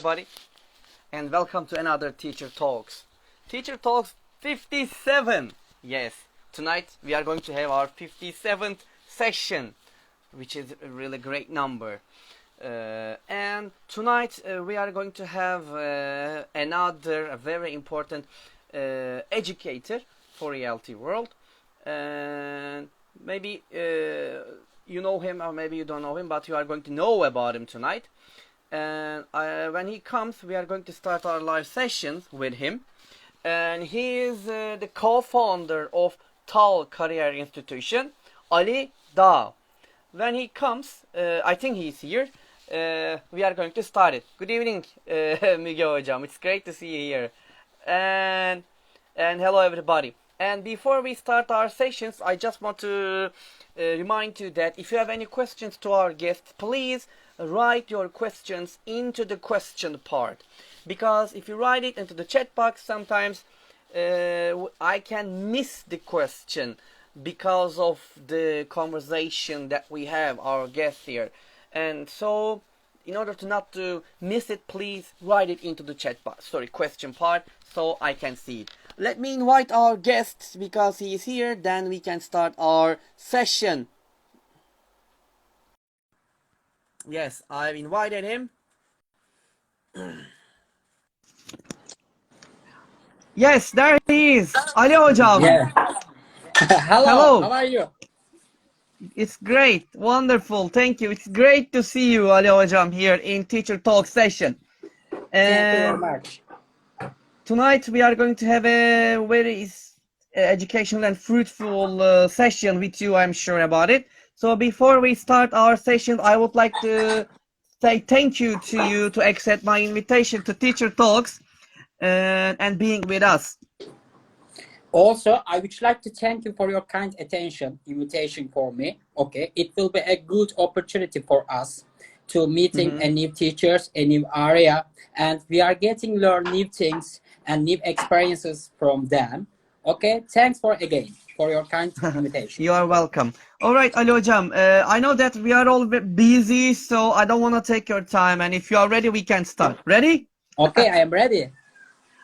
everybody, and welcome to another Teacher Talks. Teacher Talks 57. Yes, tonight we are going to have our 57th session, which is a really great number. And tonight we are going to have another very important educator for reality world. And maybe you know him or maybe you don't know him, but you are going to know about him tonight. And when he comes, we are going to start our live sessions with him. And he is the co-founder of TAL Kariyer Institution, Ali Dağ. When he comes, I think he's here. We are going to start it. Good evening, Müge Hocam. It's great to see you here. And hello everybody. And before we start our sessions, I just want to remind you that if you have any questions to our guests, please write your questions into the question part. Because if you write it into the chat box, sometimes I can miss the question because of the conversation that we have, our guests here. And so, in order to not to miss it, please write it into the chat box, question part, so I can see it. Let me invite our guest because he is here, then we can start our session. Yes, I've invited him. Yes, there he is. Ali Hocam. Yeah. Hello. How are you? It's great. Wonderful. Thank you. It's great to see you, Ali Hocam, here in Teacher Talk session. Thank you very much. Tonight we are going to have a very educational and fruitful session with you, I'm sure about it. So before we start our session, I would like to say thank you to accept my invitation to Teacher Talks and being with us. Also, I would like to thank you for your kind invitation for me. Okay, it will be a good opportunity for us to meeting a new teachers, a new area, and we are learn new things and new experiences from them. Okay, thanks for your kind invitation. You are welcome. All right, Ali Hocam, I know that we are all busy, so I don't want to take your time, and if you are ready, we can start. Ready? Okay, I am ready.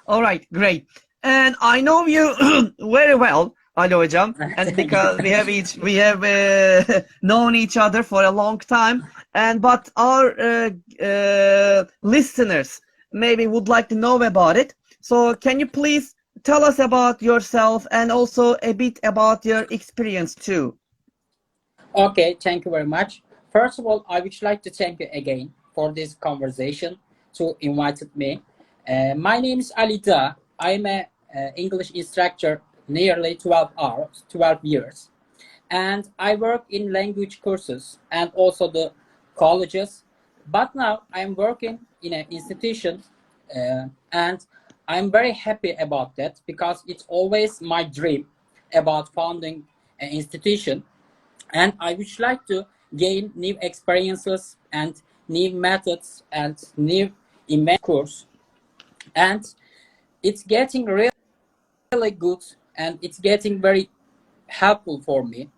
All right, great. And I know you very well, Ali Hocam, and because we have known each other for a long time, but our listeners maybe would like to know about it. So can you please tell us about yourself and also a bit about your experience too? Okay, thank you very much. First of all, I would like to thank you again for this conversation to invited me. My name is Ali Dağ. I'm a English instructor nearly 12 years. And I work in language courses and also the colleges. But now I'm working in an institution and I'm very happy about that because it's always my dream about founding an institution. And I would like to gain new experiences and new methods and new immense course. And it's getting really good and it's getting very helpful for me.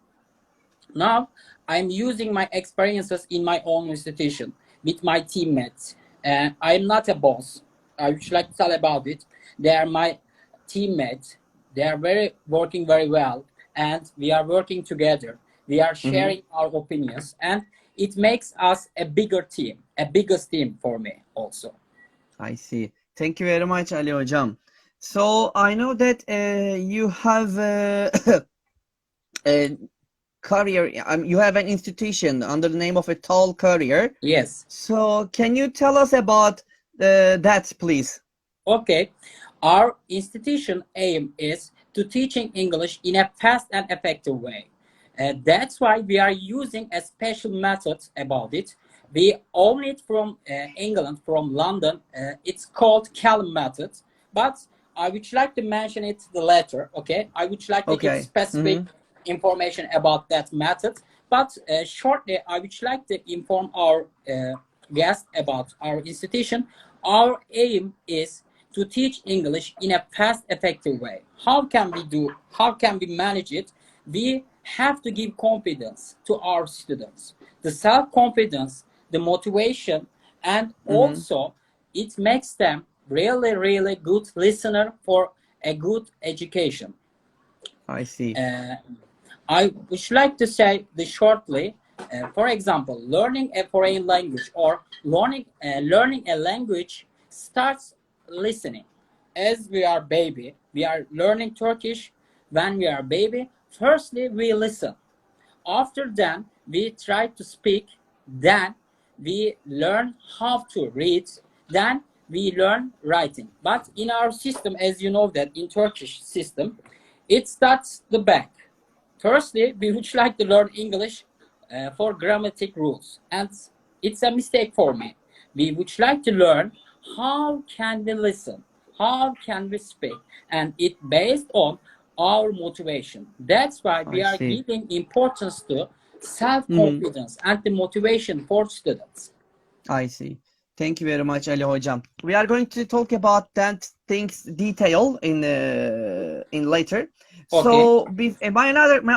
Now I'm using my experiences in my own institution with my teammates. I'm not a boss. I would like to tell about it. They are my teammates. They are working very well and we are working together. We are sharing our opinions and it makes us a bigger team, a biggest team for me also. I see. Thank you very much, Ali Hocam. So I know that you have a career, you have an institution under the name of a TAL Kariyer. Yes. So can you tell us about that, please? Okay. Our institution aim is to teaching English in a fast and effective way. That's why we are using a special method about it. We own it from England, from London. It's called CAL method, but I would like to mention it later. Okay, I would like to give specific information about that method. But shortly, I would like to inform our guests about our institution. Our aim is to teach English in a fast, effective way. How can we manage it? We have to give confidence to our students. The self-confidence, the motivation, and also it makes them really good listener for a good education. I see. I would like to say this shortly. For example, learning a foreign language or learning a language starts listening. As we are baby, we are learning Turkish. When we are baby, firstly we listen. After that, we try to speak. Then we learn how to read. Then we learn writing. But in our system, as you know that in Turkish system, it starts the back. Firstly, we would like to learn English for grammatic rules, and it's a mistake for me. We would like to learn how can we listen, how can we speak, and it based on our motivation. That's why we I are see. giving importance to self-confidence and the motivation for students. I see. Thank you very much, Ali Hocam. We are going to talk about that things detail in later. Okay. So my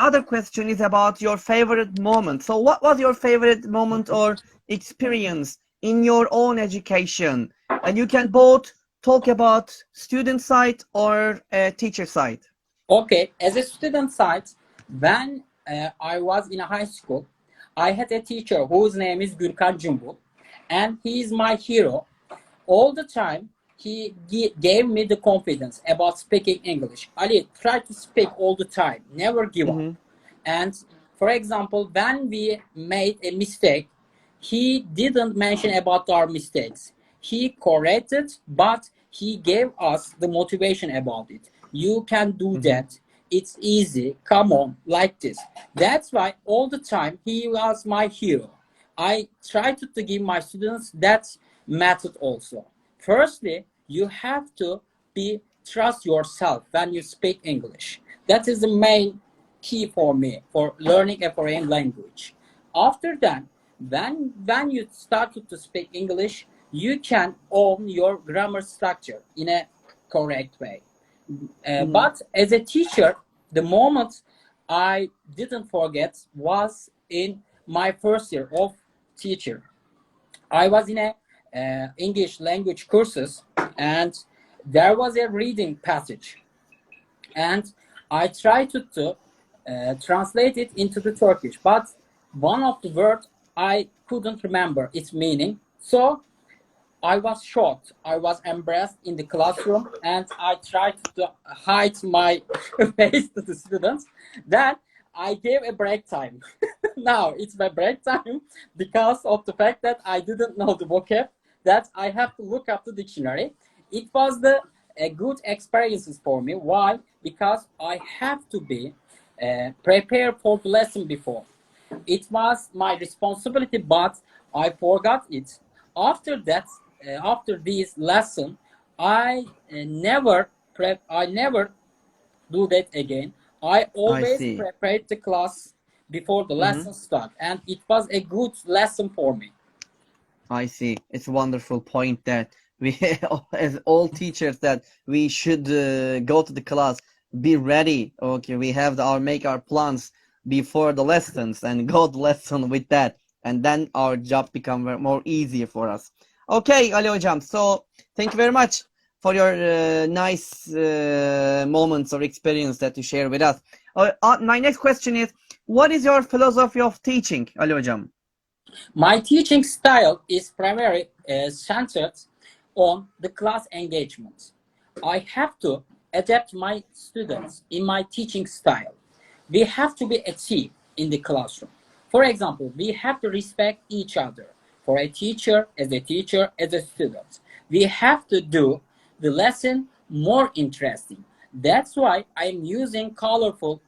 other question is about your favorite moment. So what was your favorite moment or experience in your own education? And you can both talk about student side or teacher side. Okay, as a student side, when I was in a high school, I had a teacher whose name is Gürkan Cumbul, and he is my hero. All the time, he gave me the confidence about speaking English. Ali, try to speak all the time, never give up. And for example, when we made a mistake, he didn't mention about our mistakes. He corrected, but he gave us the motivation about it. You can do that. It's easy. Come on, like this. That's why all the time he was my hero. I try to give my students that method also. Firstly, you have to be trust yourself when you speak English. That is the main key for me for learning a foreign language. After that, when you started to speak English, you can own your grammar structure in a correct way. But as a teacher, the moment I didn't forget was in my first year of teacher. I was in a English language courses, and there was a reading passage, and I tried to translate it into the Turkish, but one of the words I couldn't remember its meaning. So I was shocked. I was embarrassed in the classroom, and I tried to hide my face to the students. Then I gave a break time. Now it's my break time because of the fact that I didn't know the vocab, that I have to look up the dictionary. It was the good experiences for me. Why? Because I have to be prepared for the lesson before. It was my responsibility, but I forgot it. After that, after this lesson, I never do that again. I I always see. prepared the class before the lesson start, and it was a good lesson for me. I see. It's a wonderful point that we, as all teachers, that we should go to the class, be ready. Okay, we have make our plans before the lessons and go the lesson with that, and then our job become more easier for us. Okay, Ali Hocam. So thank you very much for your nice moments or experience that you share with us. My next question is, what is your philosophy of teaching, Ali Hocam? My teaching style is primarily centered on the class engagement. I have to adapt my students in my teaching style. We have to be a team in the classroom. For example, we have to respect each other. For a teacher, as a student. We have to do the lesson more interesting. That's why I'm using colorful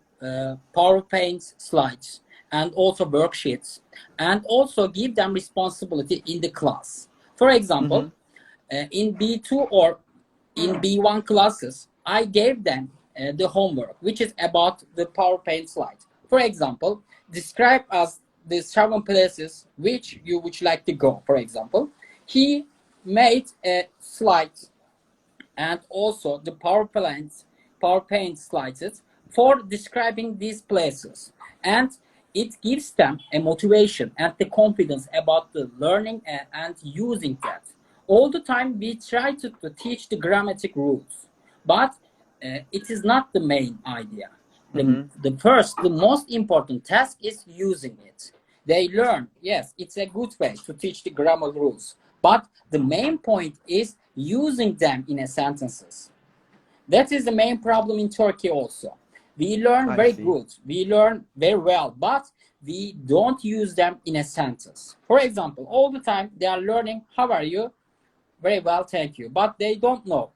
PowerPoint slides and also worksheets, and also give them responsibility in the class. For example, in B2 or in B1 classes, I gave them the homework, which is about the PowerPoint slide. For example, describe us the 7 places which you would like to go. For example, he made a slide and also the PowerPoint slides for describing these places, and it gives them a motivation and the confidence about the learning and using that. all the time we try to teach the grammatic rules, but it is not the main idea. The most important task is using it. They learn, yes, it's a good way to teach the grammar rules, but the main point is using them in a sentences. That is the main problem in Turkey also. We learn I very see. good, we learn very well, but we don't use them in a sentence. For example, all the time they are learning, how are you? Very well, thank you. But they don't know.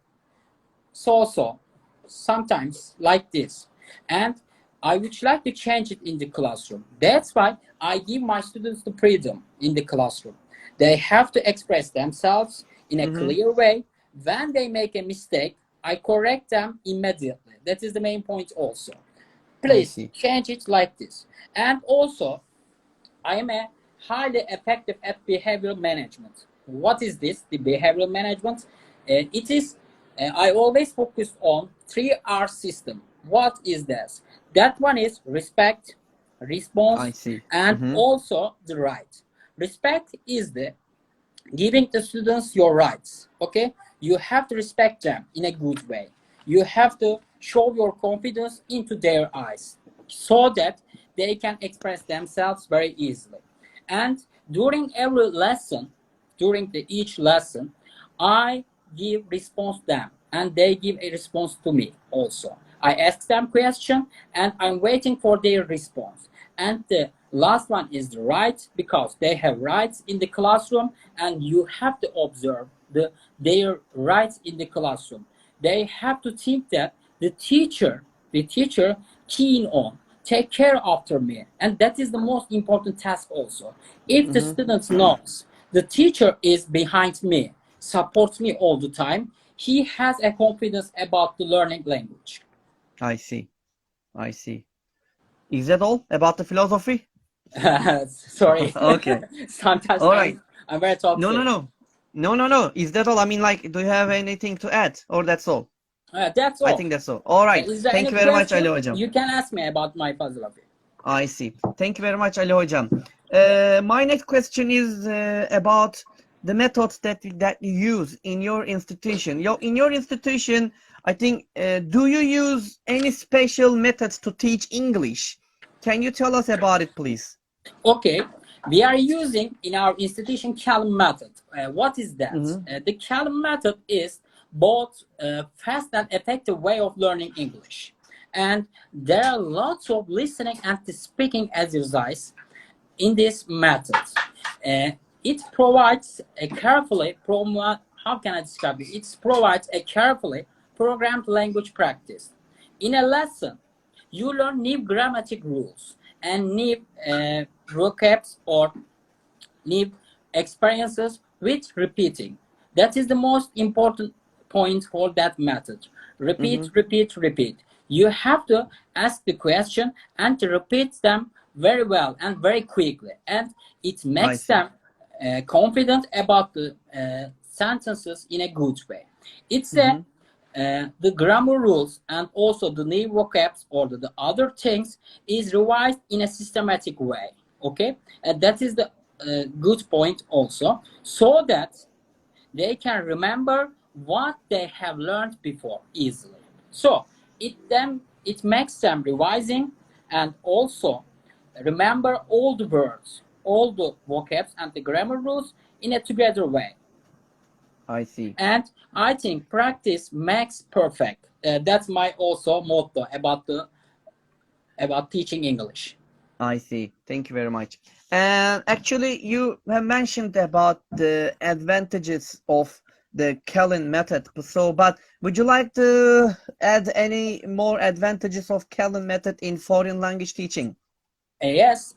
So, sometimes like this. And I would like to change it in the classroom. That's why I give my students the freedom in the classroom. They have to express themselves in a clear way. When they make a mistake, I correct them immediately. That is the main point also. I Please see. change it like this. And also, I am a highly effective at behavioral management. What is this? The behavioral management. It is. I always focus on 3R system. What is this? That one is respect, I response, see. and also the right. Respect is the giving the students your rights. Okay, you have to respect them in a good way. You have to show your confidence into their eyes so that they can express themselves very easily. And during every lesson, during each lesson, I give response to them and they give a response to me also. I ask them question and I'm waiting for their response. And the last one is the right, because they have rights in the classroom and you have to observe their rights in the classroom. They have to think that the teacher keen on, take care after me. And that is the most important task also. If the students knows the teacher is behind me, supports me all the time, he has a confidence about the learning language. I see. I see. Is that all about the philosophy? Sorry. Okay. Sometimes All right. I'm very No, no, talkative. no. No, no, no. Is that all? I mean, like, do you have anything to add? Or that's all? That's I all. think that's all. All right. Is there Thank any you very much, Ali question? Hocam. You can ask me about my philosophy. I see. Thank you very much, Ali Hocam. My next question is about the methods that you use in your institution. In your institution, I think, do you use any special methods to teach English? Can you tell us about it, please? Okay, we are using in our institution Calum method. What is that? The Calum method is both fast and effective way of learning English. And there are lots of listening and speaking exercise in this method. It provides a carefully, how can I describe it? It provides a carefully programmed language practice. In a lesson, you learn new grammatic rules and new vocabs or new experiences with repeating. That is the most important point for that method. Repeat, repeat, repeat. You have to ask the question and to repeat them very well and very quickly. And it I makes see. them confident about the sentences in a good way. It's the grammar rules and also the new vocabs or the other things is revised in a systematic way. Okay, and that is the good point also, so that they can remember what they have learned before easily. So it makes them revising and also remember all the words, all the vocabs and the grammar rules in a together way. I see. And I think practice makes perfect. That's my also motto about teaching English. I see. Thank you very much. And actually, you have mentioned about the advantages of the Kellen method. So, but would you like to add any more advantages of Kellen method in foreign language teaching? Yes,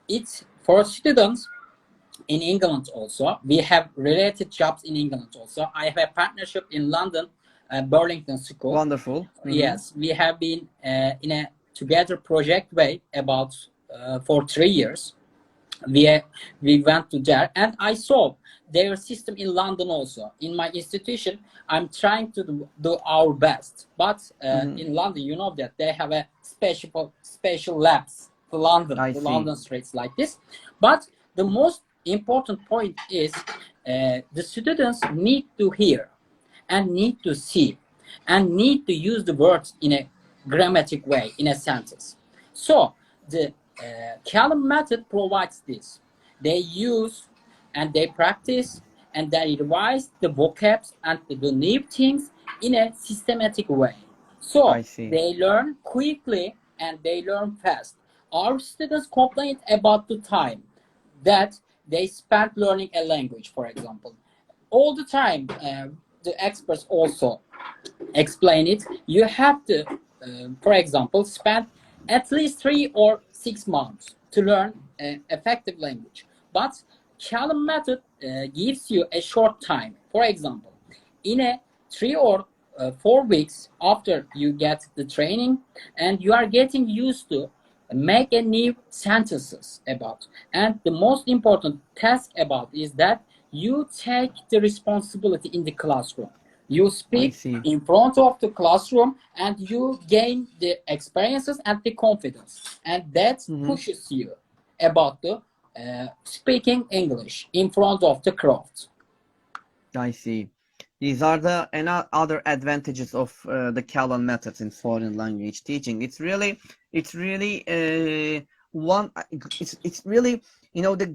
it's for students in England also. We have related jobs in England also. I have a partnership in London, Burlington School. Wonderful. Yes, we have been in a together project way about for 3 years. We went to there and I saw their system in London also. In my institution, I'm trying to do our best. But in London, you know that they have a special labs for London, I the see. London streets like this. But the most important point is the students need to hear and need to see and need to use the words in a grammatic way in a sentence. So the Callum method provides this. They use and they practice and they revise the vocabs and the new things in a systematic way. I So see. they learn quickly and they learn fast. Our students complain about the time that they spent learning a language, for example. All the time, the experts also explain it. You have to, for example, spend at least 3 or 6 months to learn an effective language. But Callum method gives you a short time. For example, in a 3 or 4 weeks after you get the training, and you are getting used to make a new sentences about. And the most important task about is that you take the responsibility in the classroom. You I speak see. in front of the classroom and you gain the experiences and the confidence. And that Mm-hmm. pushes you about the speaking English in front of the crowd. I see. These are the other advantages of the Callan methods in foreign language teaching. It's really it's really the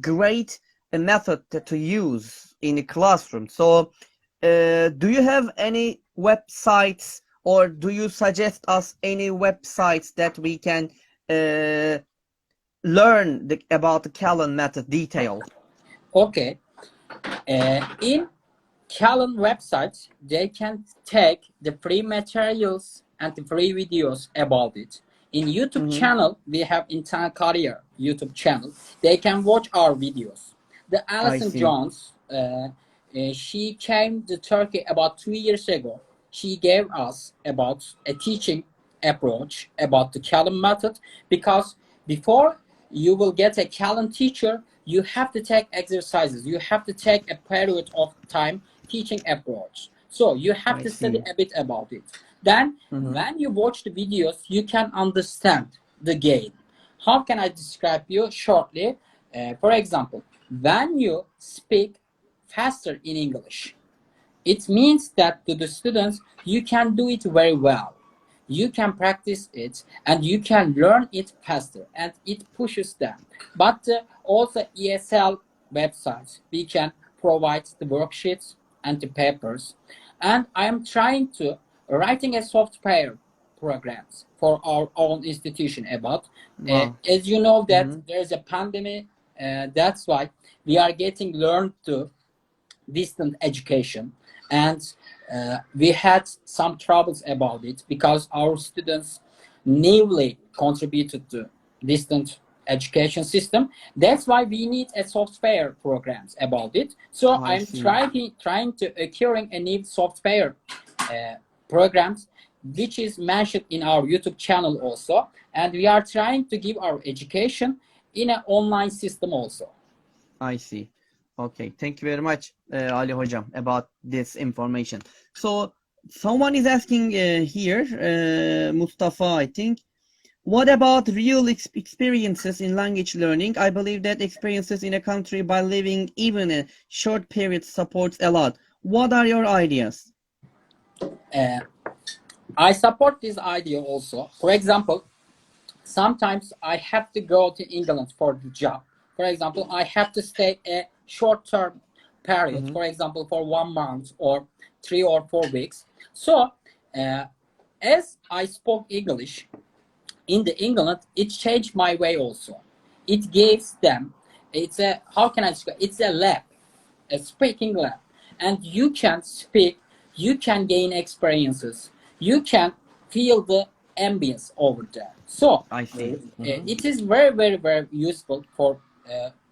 great method to use in a classroom. So, do you have any websites, or do you suggest us any websites that we can learn about the Callan method detail? Okay. In Callan website, they can take the free materials and the free videos about it. In YouTube Mm-hmm. channel, we have in TAL Kariyer YouTube channel. They can watch our videos. The I Alison see. Jones, she came to Turkey about 2 years ago. She gave us about a teaching approach about the Callan method, because before you will get a Callan teacher, you have to take exercises. You have to take a period of time teaching approach. So you have I to study see. a bit about it. Then Mm-hmm. when you watch the videos, you can understand the game. How can I describe you shortly? For example, when you speak faster in English, it means that to the students, you can do it very well. You can practice it and you can learn it faster and it pushes them. But also ESL websites, we can provide the worksheets and the papers. And I am trying to writing a software programs for our own institution about. Wow. As you know that Mm-hmm. there is a pandemic, that's why we are getting learned to distant education, and we had some troubles about it because our students newly contributed to distant education system. That's why we need a software programs about it. So I I'm see. trying to acquiring a new software uh, programs, which is mentioned in our YouTube channel also, and we are trying to give our education in an online system also. I see. Okay, thank you very much, Ali Hocam, about this information. So, someone is asking here, Mustafa, I think, what about real experiences in language learning? I believe that experiences in a country by living even a short period supports a lot. What are your ideas? Uh, I support this idea also. For example, sometimes I have to go to England for the job. For example, I have to stay a short term period, Mm-hmm. for example, for 1 month or 3 or 4 weeks. So, uh, as I spoke English in the England, it changed my way also. It gives them, it's a, how can I describe, it's a lab, a speaking lab, and you can speak, you can gain experiences, you can feel the ambience over there. So I see. Mm-hmm. it is very, very, very useful for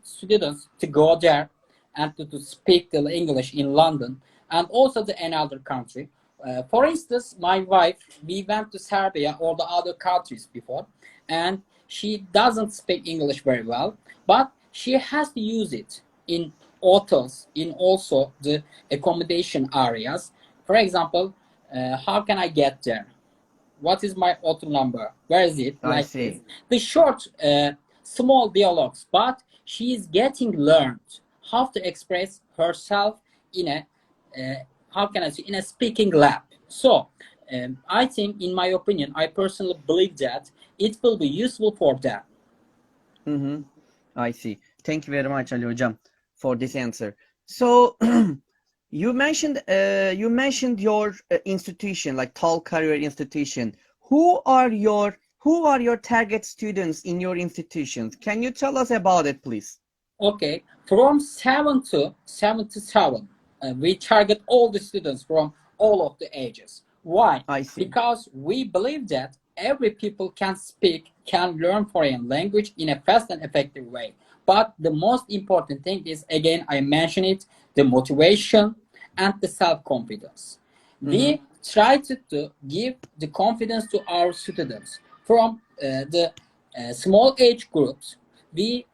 students to go there and to speak the English in London and also to another country. For instance, my wife, we went to Serbia or the other countries before, and she doesn't speak English very well, but she has to use it in hotels, in also the accommodation areas. For example, how can I get there? What is my auto number? Where is it? I Like this. see. The short, small dialogues, but she is getting learned how to express herself in a how can I say, in a speaking lab. So I think, in my opinion, I personally believe that it will be useful for them. Mm-hmm. I see. Thank you very much, Ali Hocam, for this answer. So, you mentioned your institution, like TAL Kariyer Institution. Who are your target students in your institutions? Can you tell us about it, please? Okay, from 7 to 77, we target all the students from all of the ages. Why? I see. Because we believe that every people can speak, can learn foreign language in a fast and effective way. But the most important thing is, again, I mentioned it, the motivation and the self-confidence. Mm-hmm. We try to give the confidence to our students from the small age groups. We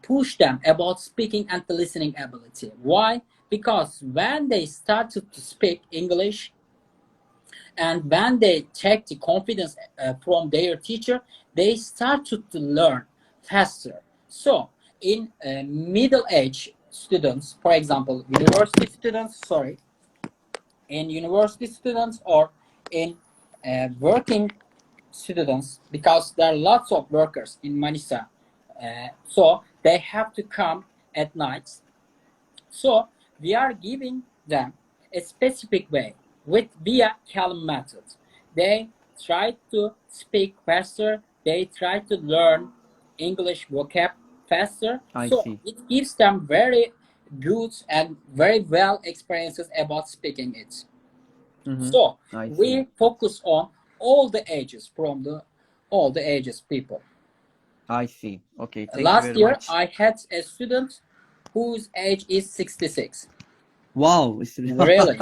push them about speaking and the listening ability. Why? Because when they started to speak English and when they take the confidence from their teacher, they started to learn faster. So in middle age students, for example, university students, sorry, in university students or in working students, because there are lots of workers in Manisa, so they have to come at night. So we are giving them a specific way with via Calm method. They try to speak faster. They try to learn English vocab faster. I So see. it gives them very good and very well experiences about speaking it. Mm-hmm. So I see. we focus on all the ages, from the all the ages people. I see. Okay. Thank you Last very year much. I had a student whose age is 66. Wow. Really?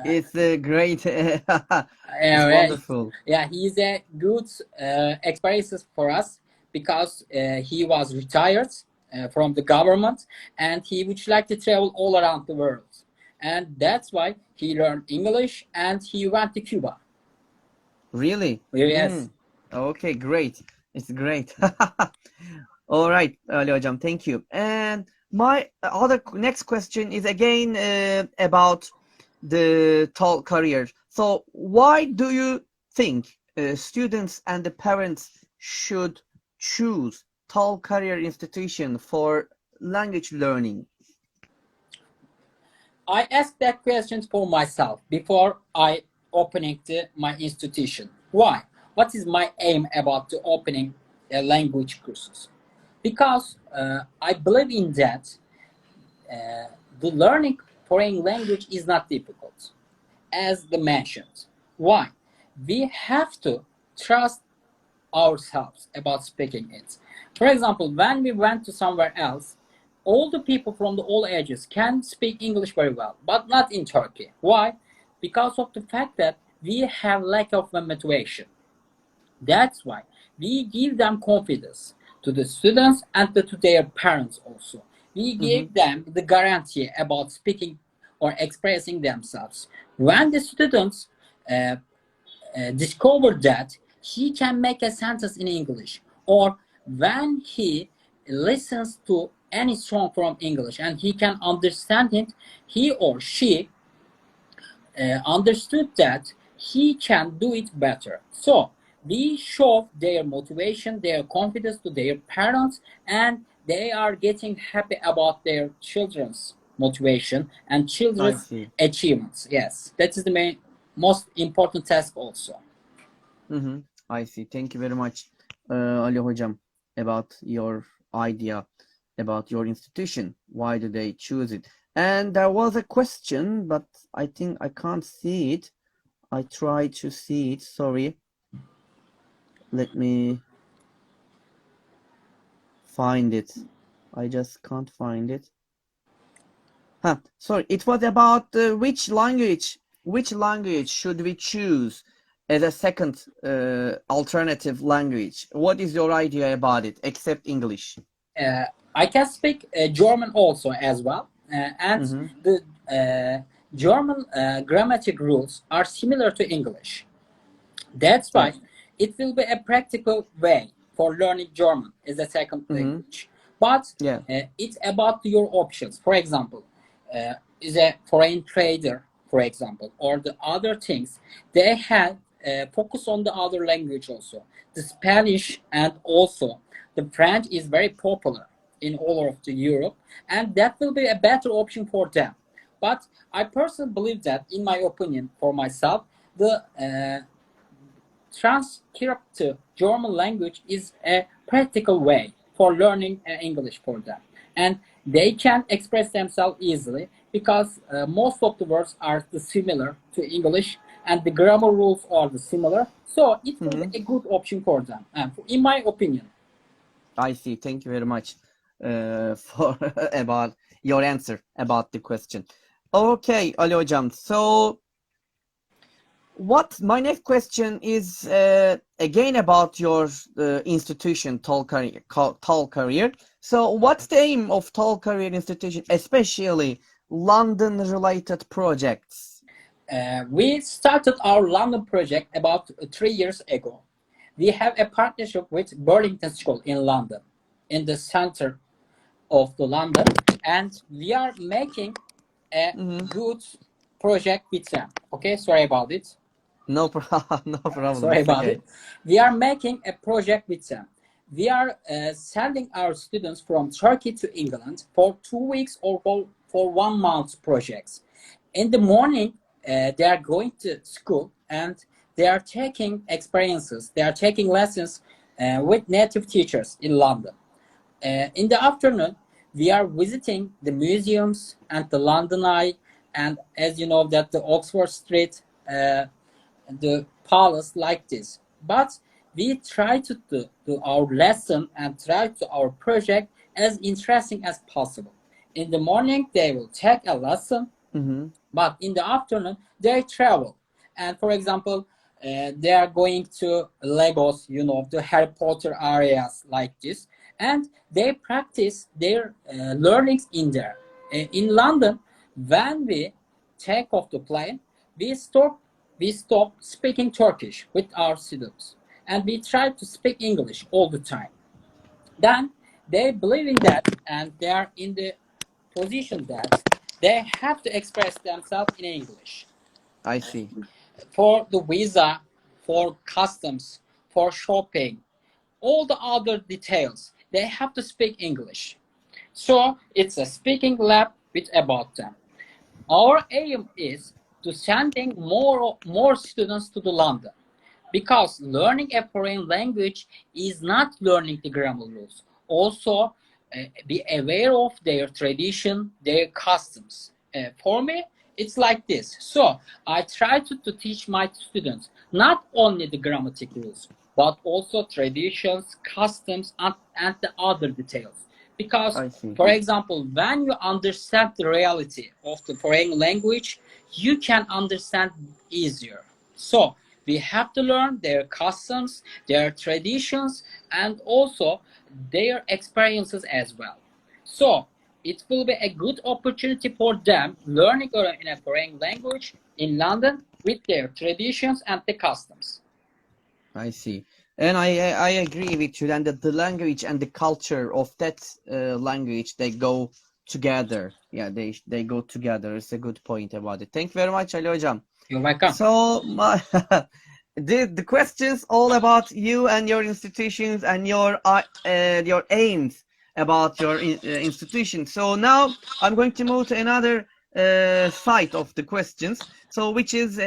It's great. It's Yeah, wonderful. yeah, he's a good experience for us because he was retired from the government and he would like to travel all around the world. And that's why he learned English and he went to Cuba. Really? Yes. Mm. Okay, great. It's great. All right, Ali Hocam, thank you. And my other next question is again about the TAL career. So, why do you think students and the parents should choose TAL Career Institution for language learning? I asked that question for myself before I opening my institution. Why? What is my aim about the opening language courses? Because I believe in that the learning foreign language is not difficult, as the mentioned. Why? We have to trust ourselves about speaking it. For example, when we went to somewhere else, all the people from the all ages can speak English very well, but not in Turkey. Why? Because of the fact that we have lack of motivation. That's why we give them confidence to the students and to their parents also. We Mm-hmm. give them the guarantee about speaking or expressing themselves. When the students uh, discovered that he can make a sentence in English, or when he listens to any song from English and he can understand it, he or she understood that he can do it better. So we show their motivation, their confidence to their parents, and they are getting happy about their children's motivation and I children's see. achievements. Yes, that is the main, most important task also. Mm-hmm. I see. Thank you very much, Ali Hocam, about your idea about your institution. Why do they choose it? And there was a question, but I think I can't see it. I try to see it. Sorry. Let me find it. I just can't find it. Huh. Sorry. It was about which language should we choose as a second alternative language? What is your idea about it, except English? uh, I can speak German also as well, and Mm-hmm. the German grammatic rules are similar to English. That's why it will be a practical way for learning German as a second Mm-hmm. language. but Yeah. it's about your options. For example, is a foreign trader, for example, or the other things, they have focus on the other language also. The Spanish and also the French is very popular in all of the Europe, and that will be a better option for them. But I personally believe that, in my opinion, for myself, the transcript to German language is a practical way for learning English for them. And they can express themselves easily because most of the words are similar to English and the grammar rules are similar. So it will be a good option for them, in my opinion. I see. Thank you very much for about your answer about the question. Okay, Ali Hocam. So what my next question is again about your institution, TAL Kariyer. So what's the aim of TAL Kariyer Institution, especially London-related projects? We started our London project about 3 years ago. We have a partnership with Burlington School in London, in the center of the London, and we are making a good project with them. Okay, sorry about it. No problem. No problem. Sorry It's about okay. it. We are making a project with them. We are sending our students from Turkey to England for 2 weeks or for 1 month projects. In the morning, they are going to school and they are taking experiences. They are taking lessons with native teachers in London. In the afternoon, we are visiting the museums and the London Eye, and as you know that the Oxford Street, the palace like this. But we try to do our lesson and try to our project as interesting as possible. In the morning, they will take a lesson, but in the afternoon, they travel. And for example, they are going to Lagos, you know, the Harry Potter areas like this, and they practice their learnings in there. In London, when we take off the plane, we stop speaking Turkish with our students, and we try to speak English all the time. Then they believe in that, and they are in the position that they have to express themselves in English. I see. For the visa, for customs, for shopping, all the other details, they have to speak English. So it's a speaking lab with about them. Our aim is to sending more students to the London, because learning a foreign language is not learning the grammar rules. Also, be aware of their tradition, their customs. For me, it's like this. So I try to teach my students not only the grammatic rules, but also traditions, customs, and the other details. Because, I see. for example, when you understand the reality of the foreign language, you can understand easier. So we have to learn their customs, their traditions, and also their experiences as well. So it will be a good opportunity for them learning in a foreign language in London with their traditions and the customs. I see. And I agree with you. And the language and the culture of that language, they go together. Yeah, they go together. It's a good point about it. Thank you very much, Ali Hocam. You're welcome. So the questions all about you and your institutions and your aims about your institution. So now I'm going to move to another side of the questions. So which is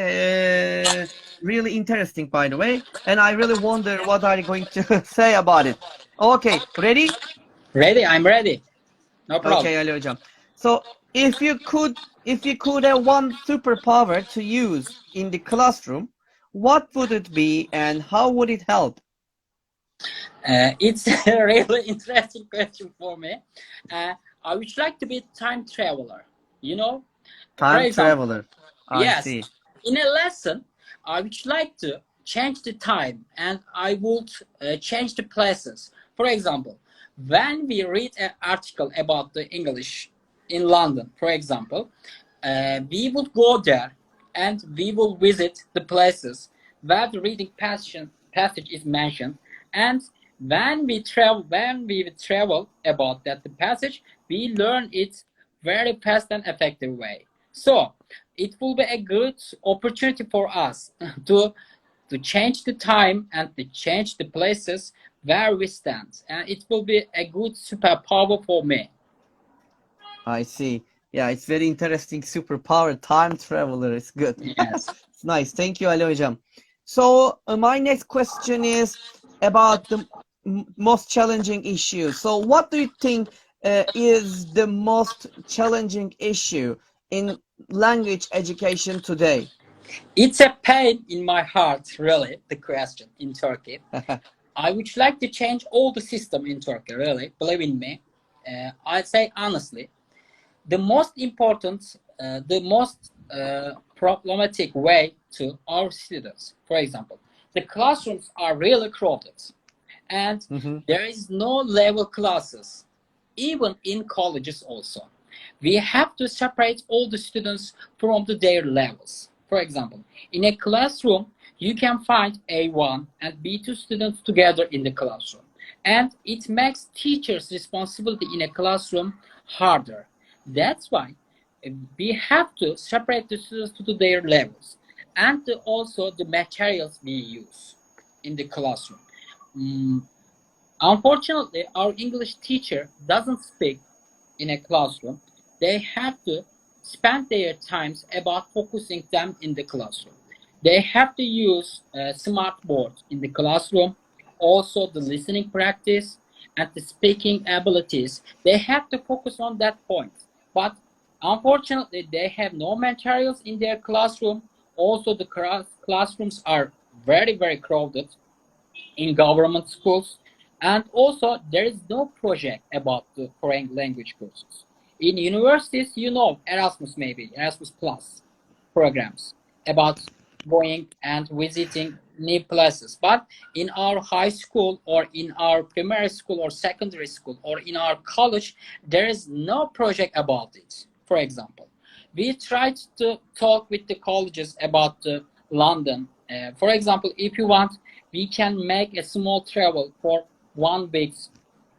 really interesting, by the way, and I really wonder what are you going to say about it. Okay, ready? Ready? I'm ready. No problem. Okay, Ali Hocam. So if you could have one superpower to use in the classroom, what would it be and how would it help? It's a really interesting question for me. I would like to be a time traveler. You know, for Time example, traveler. I yes, see. in a lesson, I would like to change the time and I would change the places. For example, when we read an article about the English in London, for example, we would go there and we will visit the places where the reading passage is mentioned, and When we travel about that the passage, we learn it very fast and effective way. So it will be a good opportunity for us to change the time and to change the places where we stand, and it will be a good superpower for me. I see. Yeah, it's very interesting superpower time traveler. It's good. Yes. It's nice. Thank you Ali hocam. So my next question is about the most challenging issue. So what do you think is the most challenging issue in language education today? It's a pain in my heart, really, the question in Turkey. I would like to change all the system in Turkey, really, believe in me. I say honestly, the most important, the most problematic way to our students, for example, the classrooms are really crowded and Mhm. there is no level classes, even in colleges also. We have to separate all the students from their levels. For example, in a classroom, you can find A1 and B2 students together in the classroom. And it makes teachers' responsibility in a classroom harder. That's why we have to separate the students to their levels and also the materials we use in the classroom. Mm, Unfortunately, our English teacher doesn't speak in a classroom. They have to spend their times about focusing them in the classroom. They have to use smart boards in the classroom, also the listening practice and the speaking abilities. They have to focus on that point. But unfortunately, they have no materials in their classroom. Also, the classrooms are very crowded in government schools. And also, there is no project about the foreign language courses. In universities, you know, Erasmus maybe, Erasmus Plus programs about going and visiting new places. But in our high school or in our primary school or secondary school or in our college, there is no project about it. For example, we tried to talk with the colleges about London. For example, if you want, we can make a small travel for 1 week,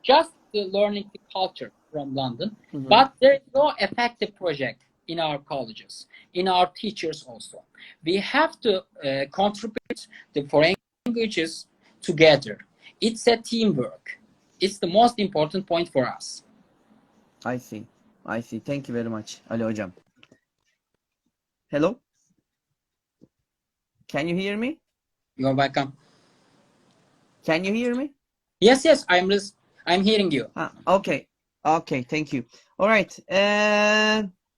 just learning the culture from London. Mhm. But there is no effective project in our colleges, in our teachers also. We have to contribute the foreign languages together. It's a teamwork. It's the most important point for us. I see. I see. Thank you very much Ali hocam. Hello? Can you hear me? You're welcome. Can you hear me? Yes, I'm hearing you. Okay. Okay, thank you. All right.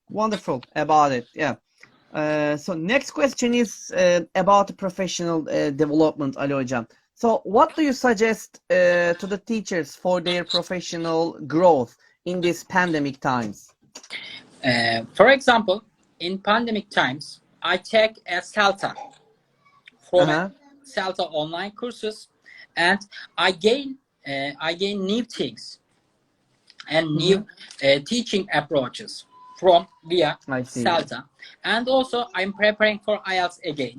Wonderful about it. Yeah. So next question is about the professional development, Ali hocam. So what do you suggest to the teachers for their professional growth in these pandemic times? For example, in pandemic times, I take a CELTA from a Uh-huh. CELTA online courses, and I gain new things and Mm-hmm. new teaching approaches from via I see. CELTA. And also, I'm preparing for IELTS again.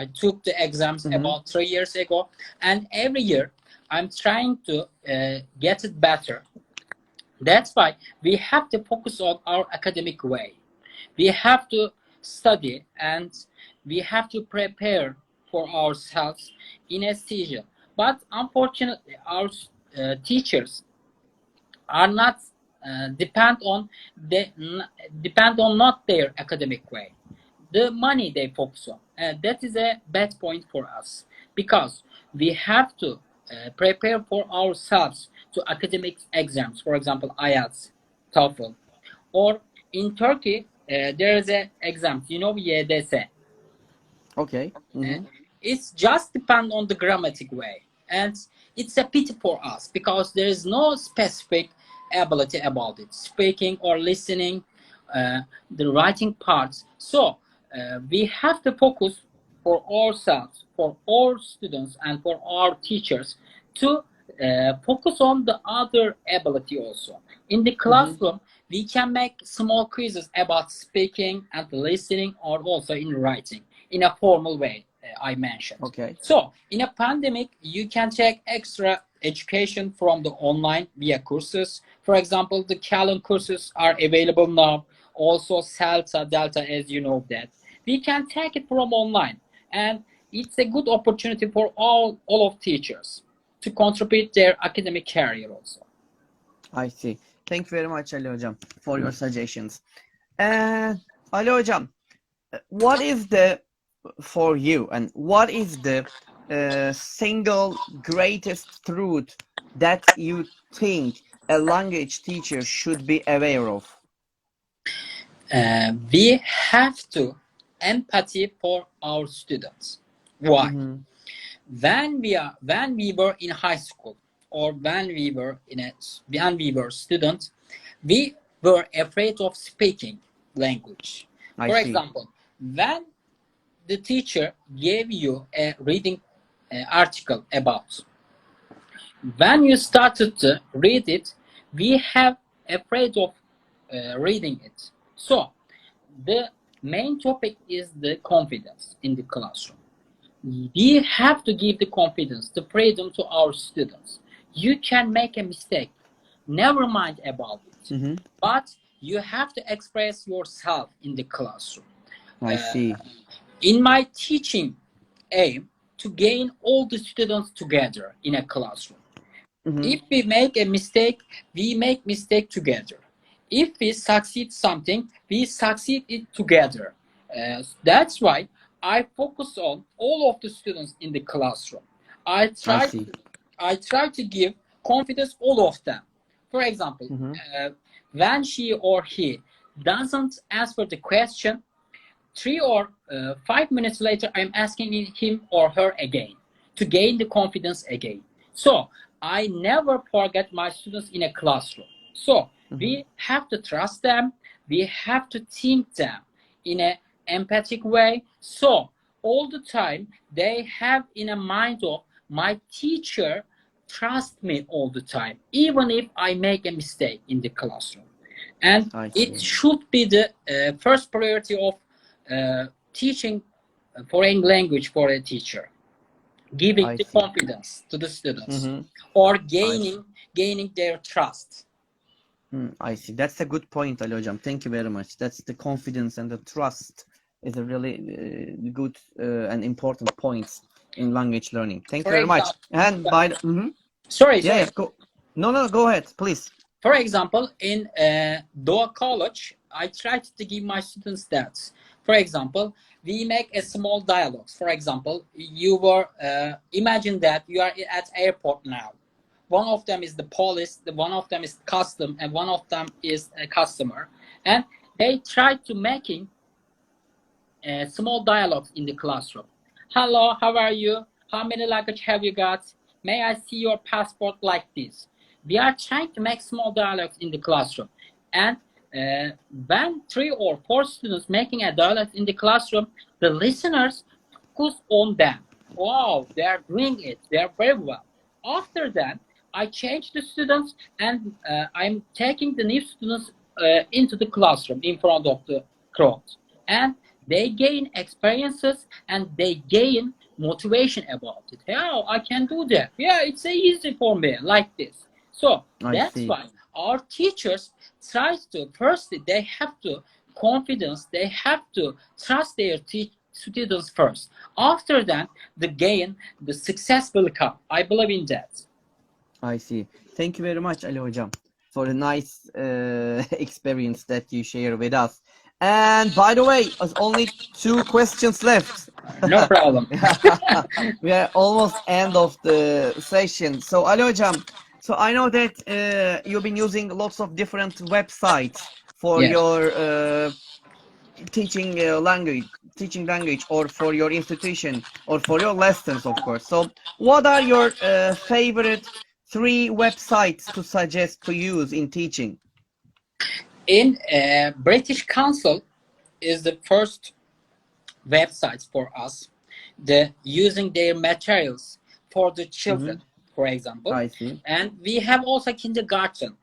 I took the exams Mm-hmm. about 3 years ago, and every year I'm trying to get it better. That's why we have to focus on our academic way. We have to study and we have to prepare for ourselves in a season. But unfortunately, our teachers are not depend on the depend on not their academic way, the money they focus on. That is a bad point for us because we have to prepare for ourselves to academic exams, for example, IELTS, TOEFL, or in Turkey there is a exam, you know, YDS. Okay. Uh, Mm-hmm. it's just depend on the grammatic way, and it's a pity for us because there is no specific ability about it, speaking or listening, the writing parts. So we have to focus for ourselves, for our students, and for our teachers to focus on the other ability also. In the Mm-hmm. classroom, we can make small quizzes about speaking and listening, or also in writing in a formal way, I mentioned. Okay. So in a pandemic, you can take extra education from the online via courses. For example, the Calendar courses are available now. Also, Celta, Delta, as you know that. We can take it from online. And it's a good opportunity for all of teachers to contribute their academic career also. I see. Thank you very much, Ali Hocam, for your suggestions. And Ali Hocam, what is the, for you, and what is the single greatest truth that you think a language teacher should be aware of? We have to empathy for our students. Why? Mm-hmm. When we were in high school, or when we were students, we were afraid of speaking language. I For see. example, when the teacher gave you a reading article about, when you started to read it, we have afraid of reading it. So the main topic is the confidence in the classroom. We have to give the confidence, the freedom to our students. You can make a mistake, never mind about it, Mm-hmm. but you have to express yourself in the classroom. I see. In my teaching aim to gain all the students together in a classroom. Mm-hmm. If we make a mistake, we make mistake together. If we succeed something, we succeed it together. That's why I focus on all of the students in the classroom. I see. try to give confidence all of them. For example, Mm-hmm. when she or he doesn't answer the question, 3 or 5 minutes later, I'm asking him or her again to gain the confidence again. So I never forget my students in a classroom. So we have to trust them. We have to think them in an empathic way. So all the time they have in a mind of my teacher trust me all the time, even if I make a mistake in the classroom. And it should be the first priority of teaching foreign language for a teacher, giving the confidence to the students, or gaining their trust. I see. That's a good point, Ali Hocam. Thank you very much. That's the confidence and the trust is a really good and important points in language learning. Thank you very much. And by the, sorry. Go. No, go ahead, please. For example, in Doha College, I tried to give my students that. For example, we make a small dialogues. For example, you were imagine that you are at airport now. One of them is the police, one of them is custom, and one of them is a customer. And they try to making small dialogues in the classroom. Hello, how are you? How many luggage have you got? May I see your passport, like this? We are trying to make small dialogues in the classroom. And when 3 or 4 students making a dialogue in the classroom, the listeners focus on them. Wow, they are doing it. They are very well. After that, I change the students, and I'm taking the new students into the classroom in front of the crowd. And they gain experiences and they gain motivation about it. Yeah, I can do that. Yeah, it's easy for me, like this. So that's why our teachers try to, firstly, they have to confidence, they have to trust their students first. After that, the success will come. I believe in that. I see. Thank you very much, Ali Hocam, for the nice experience that you share with us. And by the way, there's only 2 questions left. No problem. We are almost end of the session. So Ali Hocam, so I know that you've been using lots of different websites for your teaching language, or for your institution, or for your lessons, of course. So what are your favorite 3 websites to suggest to use in teaching? In British Council is the first website for us, using their materials for the children, for example. I see. And we have also kindergarten.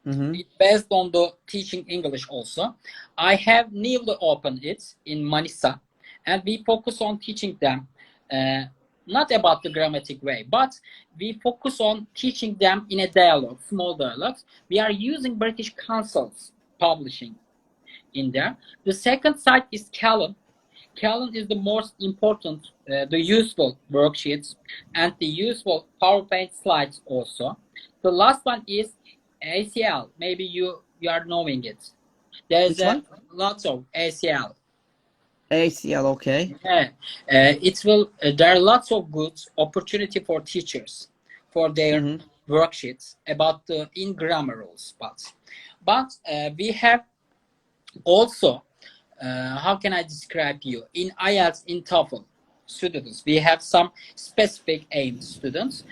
It's based on the teaching English also. I have newly opened it in Manisa, and we focus on teaching them uh, not about the grammatic way, but we focus on teaching them in a dialogue, small dialogues. We are using British Council's publishing in there. The second site is Callan. Callan is the most important, the useful worksheets and the useful PowerPoint slides also. The last one is ACL. Maybe you are knowing it. There's Which one? lots of ACL. ACL, okay. Yeah, it will. There are lots of good opportunity for teachers for their Mm-hmm. worksheets about the in grammar rules. But we have also, how can I describe you? In IELTS, in TOEFL students, we have some specific aim students.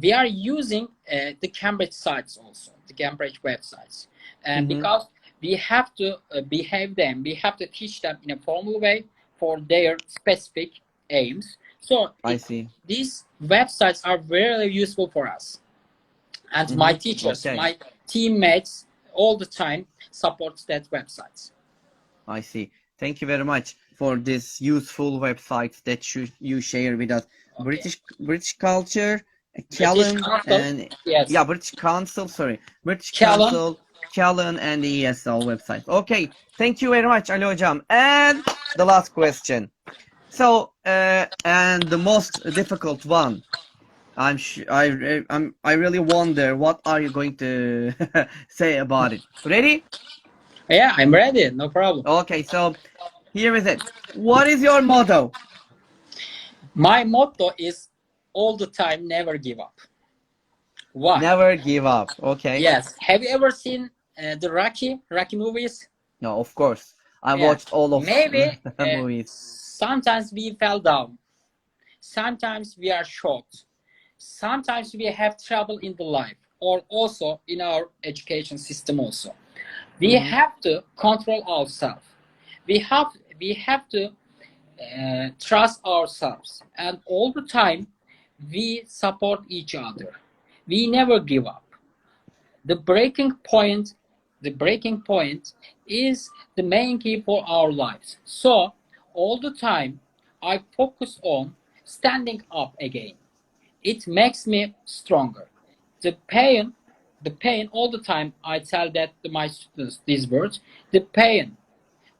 We are using the Cambridge sites also, the Cambridge websites, and Mm-hmm. because we have to behave them, we have to teach them in a formal way for their specific aims. So I see. these websites are very useful for us, and my Mm-hmm. teachers, Okay. my teammates, all the time supports that websites. I see. Thank you very much for this useful website that you share with us. Okay. British culture, British Callan, Council, and yes, yeah, British Council. Sorry, British Callan. Council, Callan, and the ESL website. Okay. Thank you very much, Ali Hocam. And the last question. So, and the most difficult one. I really wonder what are you going to say about it. Ready? Yeah, I'm ready. No problem. Okay, so here is it. What is your motto? My motto is all the time, never give up. Why? Never give up. Okay. Yes. Have you ever seen the Rocky movies? No, of course. I Yeah. watched all of Maybe movies. sometimes we fell down. Sometimes we are shocked. Sometimes we have trouble in the life, or also in our education system also. We Mm-hmm. have to control ourselves. We have to trust ourselves, and all the time we support each other. We never give up. The breaking point is the main key for our lives. So all the time I focus on standing up again. It makes me stronger. The pain, the pain, all the time I tell that to my students these words, the pain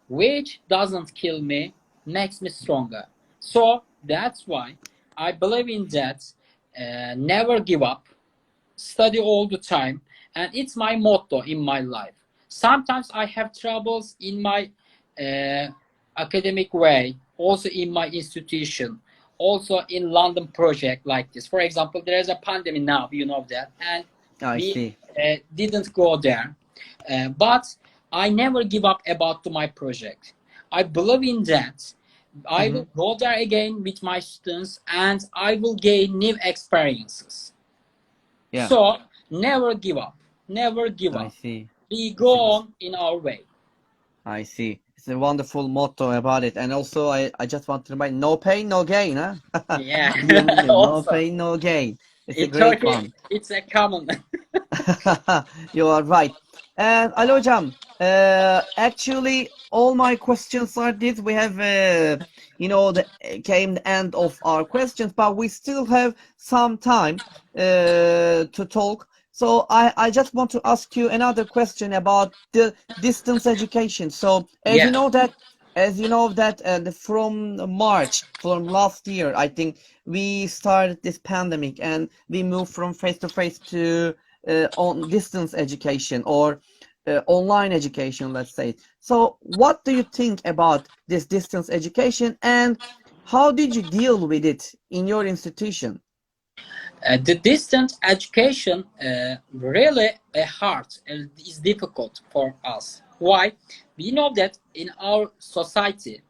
which doesn't kill me makes me stronger. So that's why I believe in that. Never give up, study all the time, and it's my motto in my life. Sometimes I have troubles in my uh, academic way, also in my institution, also in London project like this. For example, there is a pandemic now, you know that, and I we see. didn't go there. But I never give up about my project. I believe in that. I Mm-hmm. will go there again with my students, and I will gain new experiences. Yeah, So never give up. Never give I up. see. We go It's a, on in our way. I see. It's a wonderful motto about it. And also, I just want to remind, no pain, no gain, huh? Yeah. No Also, pain, no gain. It's a in great Turkey, one. it's a common. You are right. And Ali Hocam, actually, all my questions are this. We have, the came the end of our questions, but we still have some time to talk. So I just want to ask you another question about the distance education. So Yeah. as you know that from March, from last year, I think we started this pandemic and we moved from face to face to on distance education or online education, let's say. So what do you think about this distance education and how did you deal with it in your institution? The distance education really hard and is difficult for us. Why? We know that in our society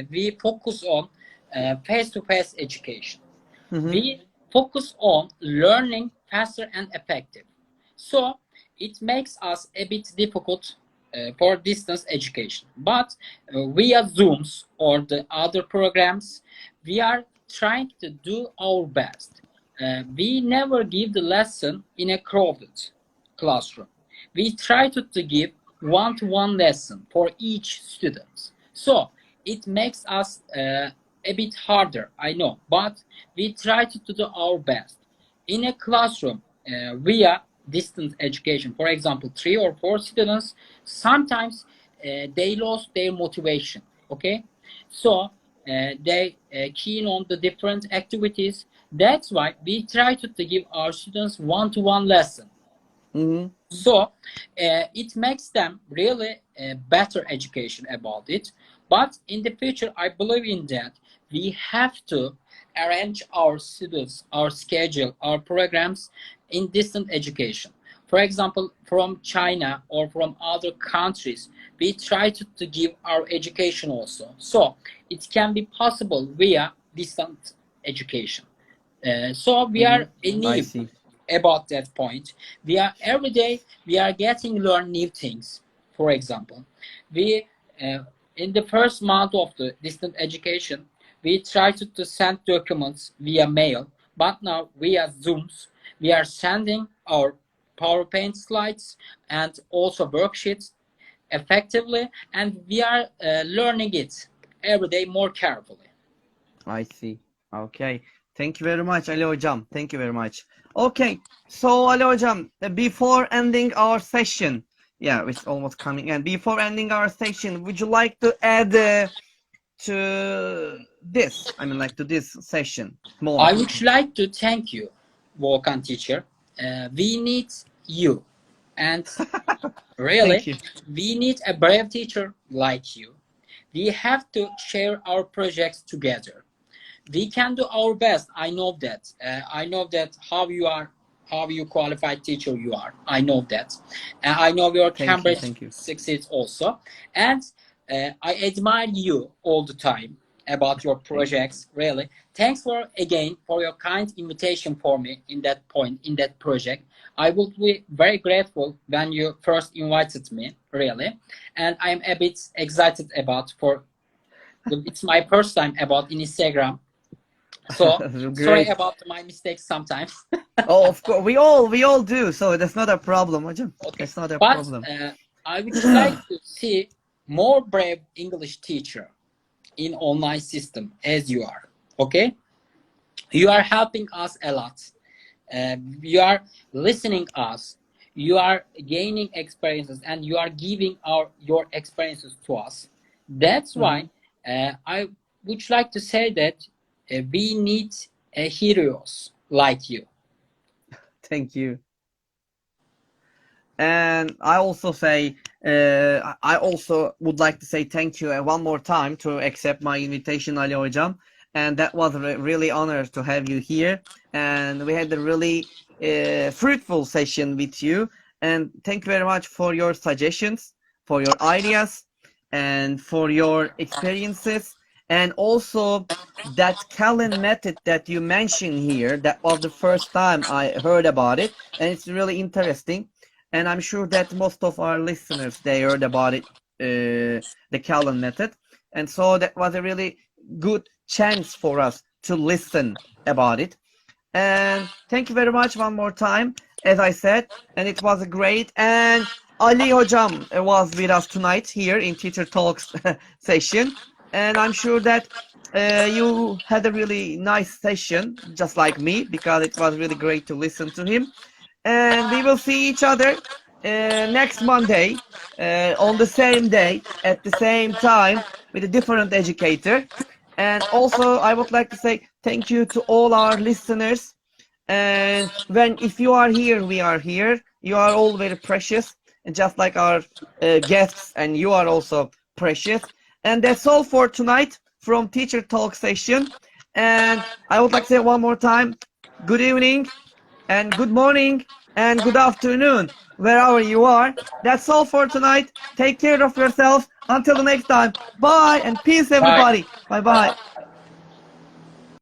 we focus on face-to-face education. Mm-hmm. We focus on learning faster and effective. So it makes us a bit difficult for distance education. But via Zooms or the other programs, we are trying to do our best. We never give the lesson in a crowded classroom. We try to give one-to-one lesson for each student. So it makes us a bit harder, I know, but we try to do our best. In a classroom, via distance education, for example, 3 or 4 students, sometimes they lost their motivation, okay? So they keen on the different activities. That's why we try to give our students one-to-one lesson. Mm-hmm. So it makes them really better education about it. But in the future, I believe in that we have to arrange our students, our schedule, our programs in distant education. For example, from China or from other countries, we try to give our education also. So it can be possible via distant education. So we Mm-hmm. are in I need see. about that point. We are every day we are getting learn new things. For example, we in the first month of the distant education, we try to send documents via mail, but now via Zooms, we are sending our PowerPoint slides and also worksheets effectively, and we are learning it every day more carefully. I see. Okay. Thank you very much, Ali Hocam. Thank you very much. Okay. So, Ali Hocam, before ending our session, yeah, it's almost coming in. Before ending our session, would you like to add to this? I mean, like to this session more? I would like to thank you, Volkan teacher. We need you, and really, Thank you. we need a brave teacher like you. We have to share our projects together. We can do our best. I know that. I know that how you qualified teacher you are. I know that. I know your Thank you. Cambridge Thank you. succeeds also, and I admire you all the time about your Thank you. projects. Really, thanks for again for your kind invitation for me in that point in that project. I would be very grateful when you first invited me. Really, and I'm a bit excited about for. It's my first time about in Instagram, so sorry Great. about my mistakes sometimes. Oh, of course, we all do. So that's not a problem, hocam. Okay, That's not a but problem. I would like to see more brave English teacher in online system as you are. Okay, you are helping us a lot. You are listening us. You are gaining experiences, and you are giving your experiences to us. That's Hmm. why I would like to say that we need heroes like you. Thank you. And I also say, I also would like to say thank you one more time to accept my invitation, Ali Hocam. And that was a really honor to have you here. And we had a really fruitful session with you. And thank you very much for your suggestions, for your ideas, and for your experiences. And also that Callan method that you mentioned here, that was the first time I heard about it. And it's really interesting, and I'm sure that most of our listeners they heard about it, the Callan method, and so that was a really good chance for us to listen about it. And thank you very much one more time, as I said, and it was a great. And Ali Hocam was with us tonight here in Teacher Talks session, and I'm sure that you had a really nice session, just like me, because it was really great to listen to him. And we will see each other next Monday on the same day at the same time with a different educator. And also, I would like to say thank you to all our listeners. And if you are here, we are here. You are all very precious, and just like our guests, and you are also precious. And that's all for tonight from Teacher Talk session. And I would like to say one more time, good evening and good morning and good afternoon, wherever you are. That's all for tonight. Take care of yourselves. Until the next time. Bye and peace, Bye. everybody. Bye bye.